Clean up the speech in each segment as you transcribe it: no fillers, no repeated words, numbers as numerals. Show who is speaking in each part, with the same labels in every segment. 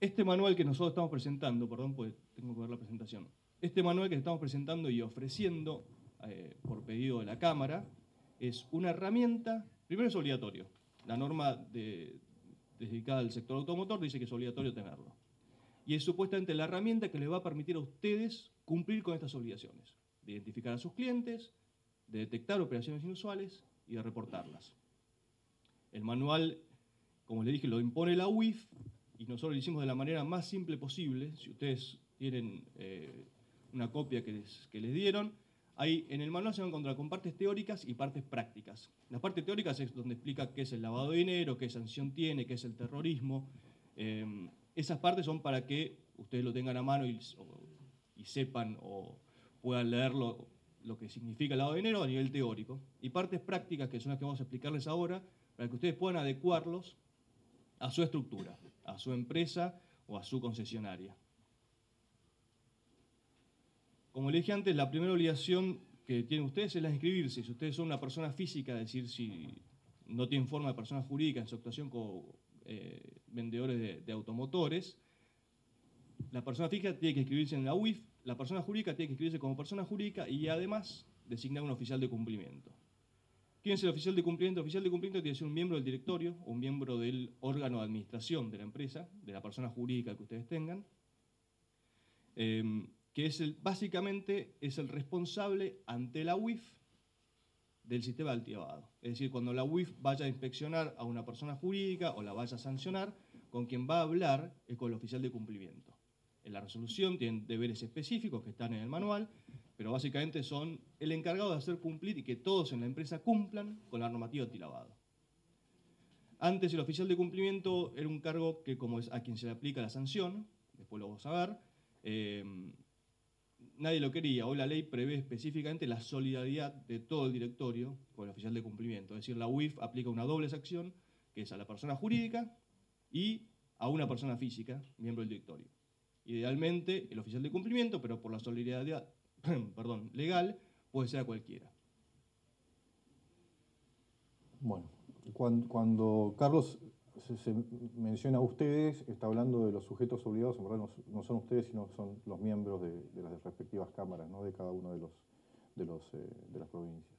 Speaker 1: Este manual que nosotros estamos presentando, perdón, pues tengo que ver la presentación. Este manual que estamos presentando y ofreciendo por pedido de la Cámara es una herramienta, primero es obligatorio. La norma dedicada al sector automotor dice que es obligatorio tenerlo. Y es supuestamente la herramienta que les va a permitir a ustedes cumplir con estas obligaciones, de identificar a sus clientes, de detectar operaciones inusuales y de reportarlas. El manual, como les dije, lo impone la UIF y nosotros lo hicimos de la manera más simple posible. Si ustedes tienen una copia que les dieron, ahí en el manual se van a encontrar con partes teóricas y partes prácticas. Las partes teóricas es donde explica qué es el lavado de dinero, qué sanción tiene, qué es el terrorismo. Esas partes son para que ustedes lo tengan a mano y sepan o puedan leerlo lo que significa el lavado de dinero a nivel teórico. Y partes prácticas, que son las que vamos a explicarles ahora, para que ustedes puedan adecuarlos a su estructura, a su empresa o a su concesionaria. Como les dije antes, la primera obligación que tienen ustedes es la de inscribirse. Si ustedes son una persona física, es decir, si no tienen forma de persona jurídica en su actuación como vendedores de automotores, la persona física tiene que inscribirse en la UIF, la persona jurídica tiene que inscribirse como persona jurídica y además designar un oficial de cumplimiento. ¿Quién es el oficial de cumplimiento? El oficial de cumplimiento tiene que ser un miembro del directorio o un miembro del órgano de administración de la empresa, de la persona jurídica que ustedes tengan, que es básicamente es el responsable ante la UIF del sistema de altilavado. Es decir, cuando la UIF vaya a inspeccionar a una persona jurídica o la vaya a sancionar, con quien va a hablar es con el oficial de cumplimiento. En la resolución tienen deberes específicos que están en el manual, pero básicamente son el encargado de hacer cumplir y que todos en la empresa cumplan con la normativa antilavado. Antes el oficial de cumplimiento era un cargo que, como es a quien se le aplica la sanción, después lo vamos a ver, nadie lo quería. Hoy la ley prevé específicamente la solidaridad de todo el directorio con el oficial de cumplimiento. Es decir, la UIF aplica una doble sanción, que es a la persona jurídica y a una persona física, miembro del directorio. Idealmente, el oficial de cumplimiento, pero por la solidaridad legal, puede ser a cualquiera.
Speaker 2: Bueno, cuando Carlos se menciona a ustedes, está hablando de los sujetos obligados, en verdad no son ustedes, sino son los miembros de las respectivas cámaras, ¿no? De cada uno de las provincias.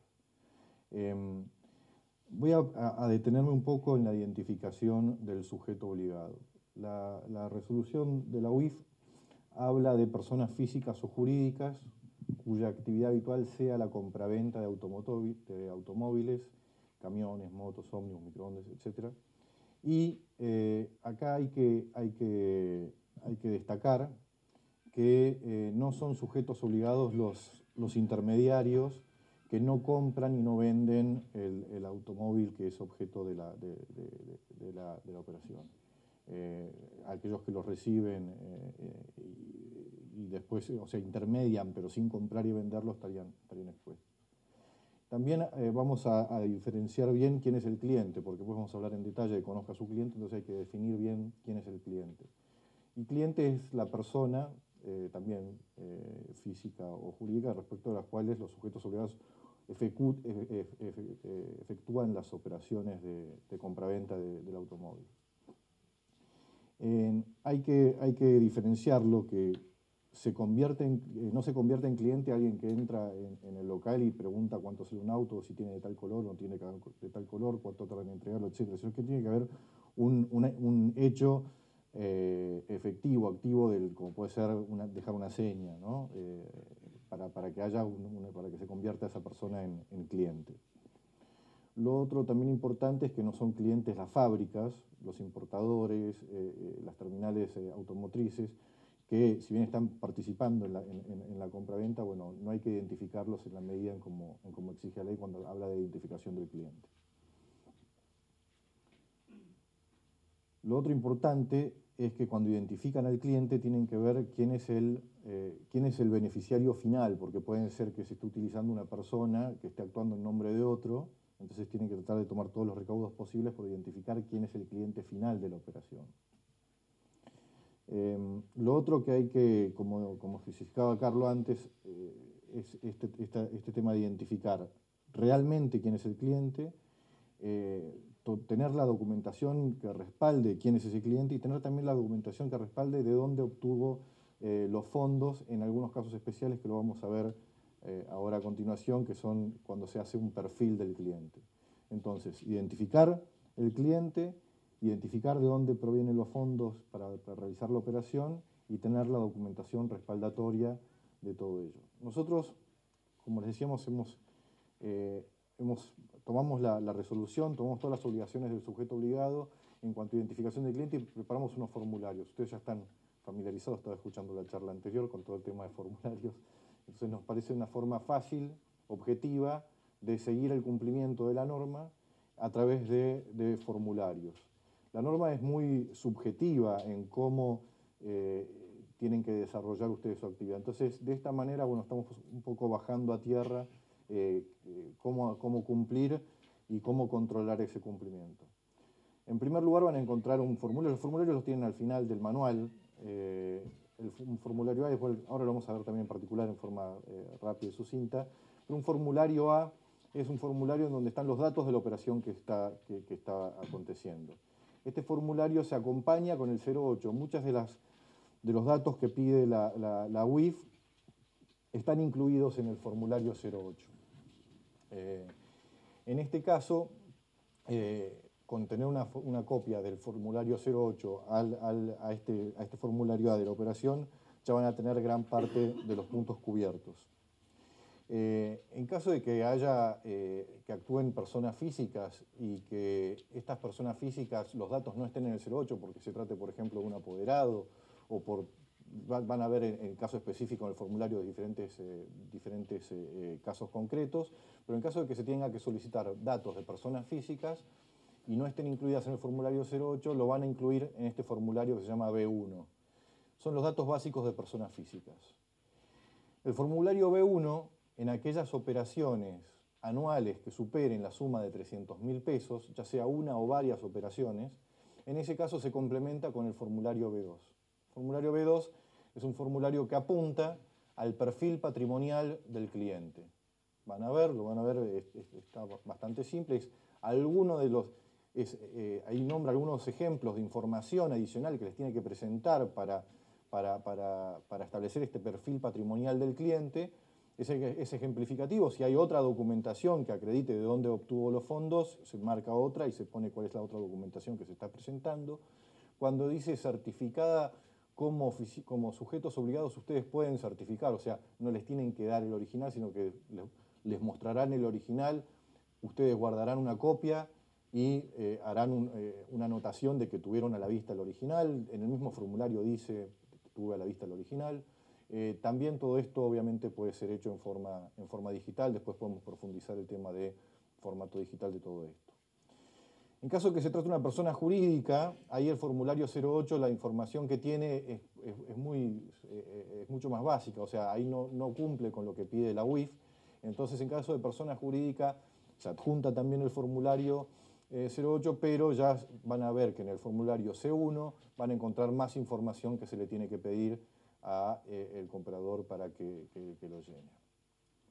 Speaker 2: Voy a detenerme un poco en la identificación del sujeto obligado. La resolución de la UIF habla de personas físicas o jurídicas cuya actividad habitual sea la compraventa de automóviles, camiones, motos, ómnibus, microondas, etc. Y acá hay que destacar que no son sujetos obligados los intermediarios que no compran y no venden el automóvil que es objeto de la operación. Aquellos que los reciben y después, o sea, intermedian, pero sin comprar y venderlo, estarían expuestos. También vamos a diferenciar bien quién es el cliente, porque después vamos a hablar en detalle de conozca a su cliente, entonces hay que definir bien quién es el cliente. Y cliente es la persona, también física o jurídica, respecto a las cuales los sujetos obligados efectúan las operaciones de compraventa del automóvil. Hay que diferenciar lo que no se convierte en cliente alguien que entra en el local y pregunta cuánto sale un auto, si tiene de tal color, no tiene de tal color, cuánto tardan en entregarlo, etc. Sino que tiene que haber un hecho efectivo, activo, como puede ser dejar una seña, ¿no? Para que se convierta esa persona en cliente. Lo otro también importante es que no son clientes las fábricas, los importadores, las terminales automotrices, que si bien están participando en la compraventa, bueno, no hay que identificarlos en la medida en como exige la ley cuando habla de identificación del cliente. Lo otro importante es que cuando identifican al cliente tienen que ver quién es el beneficiario final, porque puede ser que se esté utilizando una persona que esté actuando en nombre de otro, entonces tienen que tratar de tomar todos los recaudos posibles por identificar quién es el cliente final de la operación. Lo otro que hay que, como especificaba Carlos antes, es este tema de identificar realmente quién es el cliente, tener la documentación que respalde quién es ese cliente y tener también la documentación que respalde de dónde obtuvo los fondos, en algunos casos especiales que lo vamos a ver ahora a continuación, que son cuando se hace un perfil del cliente. Entonces, identificar el cliente, identificar de dónde provienen los fondos para realizar la operación y tener la documentación respaldatoria de todo ello. Nosotros, como les decíamos, tomamos la resolución, tomamos todas las obligaciones del sujeto obligado en cuanto a identificación del cliente y preparamos unos formularios. Ustedes ya están familiarizados, estaba escuchando la charla anterior con todo el tema de formularios. Entonces nos parece una forma fácil, objetiva, de seguir el cumplimiento de la norma a través de formularios. La norma es muy subjetiva en cómo tienen que desarrollar ustedes su actividad. Entonces, de esta manera, bueno, estamos un poco bajando a tierra cómo cumplir y cómo controlar ese cumplimiento. En primer lugar van a encontrar un formulario. Los formularios los tienen al final del manual. Un formulario A, después, ahora lo vamos a ver también en particular en forma rápida y sucinta. Pero un formulario A es un formulario en donde están los datos de la operación que está aconteciendo. Este formulario se acompaña con el 08. Muchas de los datos que pide la UIF están incluidos en el formulario 08. En este caso, con tener una copia del formulario 08 a este formulario A de la operación, ya van a tener gran parte de los puntos cubiertos. En caso de que que actúen personas físicas y que estas personas físicas, los datos no estén en el 08 porque se trate, por ejemplo, de un apoderado o van a ver en el caso específico en el formulario de diferentes casos concretos, pero en caso de que se tenga que solicitar datos de personas físicas y no estén incluidas en el formulario 08, lo van a incluir en este formulario que se llama B1. Son los datos básicos de personas físicas. El formulario B1, en aquellas operaciones anuales que superen la suma de 300.000 pesos, ya sea una o varias operaciones, en ese caso se complementa con el formulario B2. El formulario B2 es un formulario que apunta al perfil patrimonial del cliente. Lo van a ver, está bastante simple. Ahí nombra algunos ejemplos de información adicional que les tiene que presentar para establecer este perfil patrimonial del cliente. Es ejemplificativo. Si hay otra documentación que acredite de dónde obtuvo los fondos, se marca otra y se pone cuál es la otra documentación que se está presentando. Cuando dice certificada como sujetos obligados, ustedes pueden certificar, o sea, no les tienen que dar el original, sino que les mostrarán el original, ustedes guardarán una copia y harán una anotación de que tuvieron a la vista el original. En el mismo formulario dice que tuve a la vista el original. También todo esto obviamente puede ser hecho en forma digital. Después podemos profundizar el tema de formato digital de todo esto. En caso de que se trate de una persona jurídica, ahí el formulario 08, la información que tiene es mucho más básica, o sea, ahí no cumple con lo que pide la UIF. Entonces, en caso de persona jurídica, se adjunta también el formulario 08, pero ya van a ver que en el formulario C1 van a encontrar más información que se le tiene que pedir al comprador para que lo llene,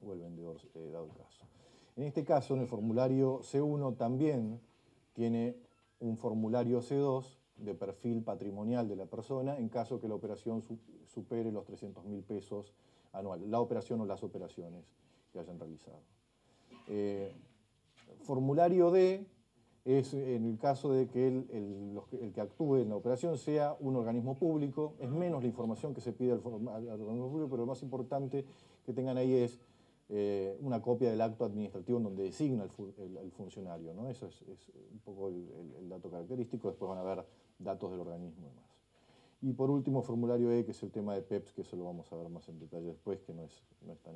Speaker 2: o el vendedor, dado el caso. En este caso, en el formulario C1 también tiene un formulario C2 de perfil patrimonial de la persona en caso que la operación supere los 300.000 pesos anuales, la operación o las operaciones que hayan realizado. Formulario D es en el caso de que el que actúe en la operación sea un organismo público. Es menos la información que se pide al organismo público, pero lo más importante que tengan ahí es una copia del acto administrativo en donde designa el funcionario, ¿no? Eso es un poco el dato característico. Después van a ver datos del organismo y demás. Y por último, formulario E, que es el tema de PEPS, que eso lo vamos a ver más en detalle después, que no es tan